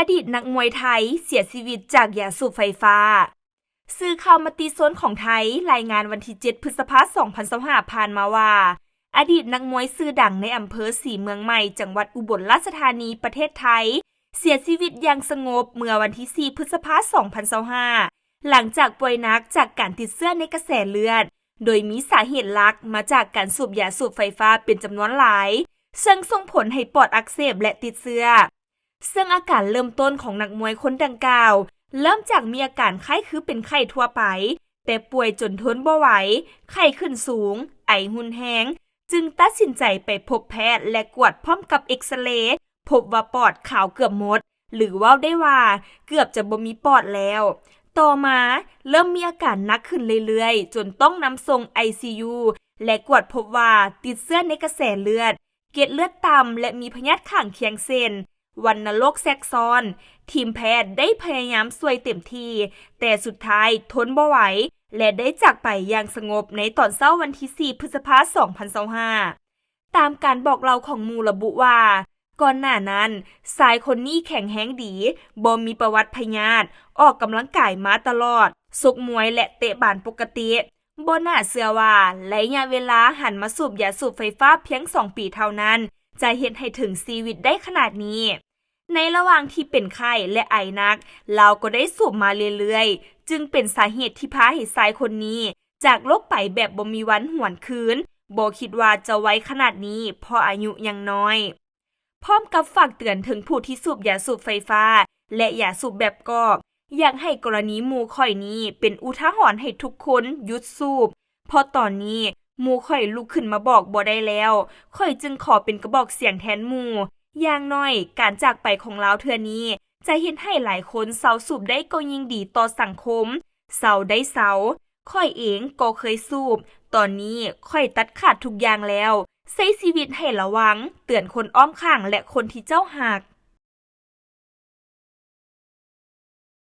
อดีตนักมวยไทยเสียชีวิตจากยาสูบไฟฟ้าสื่อข่าวมติชนของไทยรายงานวันที่7พฤษภาคม2025ผ่านมาว่าอดีตนักมวยชื่อดังในอำเภอสีเมืองใหม่จังหวัดอุบลราชธานีประเทศไทยเสียชีวิตอย่างสงบเมื่อวันที่4พฤษภาคม2025หลังจากป่วยหนักจากการติดเชื้อในกระแสเลือดโดยมีสาเหตุหลักมาจากการสูบยาสูบไฟฟ้าเป็นจำนวนหลายซึ่งส่งผลให้ปอดอักเสบและติดเชื้อซึ่งอาการเริ่มต้นของนักมวยคนดังกล่าวเริ่มจากมีอาการไข้คือเป็นไข้ทั่วไปแต่ป่วยจนทนบ่ไหวไข้ขึ้นสูงไอหุนแฮงจึงตัดสินใจไปพบแพทย์และกวดพร้อมกับเอ็กซเรย์พบว่าปอดขาวเกือบหมดหรือว่าได้ว่าเกือบจะบ่มีปอดแล้วต่อมาเริ่มมีอาการหนักขึ้นเรื่อยๆจนต้องนำส่ง ICU และกวดพบว่าติดเชื้อในกระแสเลือดเกล็ดเลือดต่ำและมีพยาธิข้างเคียงเส้นวัณโรคแทรกซ้อนทีมแพทย์ได้พยายามช่วยเต็มที่แต่สุดท้ายทนบ่ไหวและได้จากไปอย่างสงบในตอนเช้าวันที่4พฤษภาคม2025ตามการบอกเล่าของหมู่ระบุว่าก่อนหน้านั้นชายคนนี้แข็งแรงดีบ่มีประวัติพยาธิออกกำลังกายมาตลอดชกมวยและเตะบาสปกติบ่น่าเชื่อว่าระยะเวลาหันมาสูบยาสูบไฟฟ้าเพียง2ปีเท่านั้นจะเฮ็ดให้ถึงชีวิตได้ขนาดนี้ในระหว่างที่เป็นไข้และไอหนักเราก็ได้สูบมาเรื่อยๆจึงเป็นสาเหตุที่พาให้ชายคนนี้จากโลกไปแบบบ่มีวันหวนคืนบ่คิดว่าจะไว้ขนาดนี้เพราะอายุยังน้อยพร้อมกับฝากเตือนถึงผู้ที่สูบยาสูบไฟฟ้าและยาสูบแบบกอกอยากให้กรณีหมู่ข่อยนี้เป็นอุทาหรณ์ให้ทุกคนหยุดสูบเพราะตอนนี้หมู่ข่อยลุกขึ้นมาบอกบ่ได้แล้วข่อยจึงขอเป็นกระบอกเสียงแทนหมู่อย่างน้อยการจากไปของลาวเทื่อนี้จะเฮ็ดให้หลายคนเซาสูบได้ก็ยิ่งดีต่อสังคมเซาได้เซาข่อยเองก็เคยสูบตอนนี้ข่อยตัดขาดทุกอย่างแล้วใช้ชีวิตให้ระวังเตือนคนอ้อมข้างและคนที่เจ้าหัก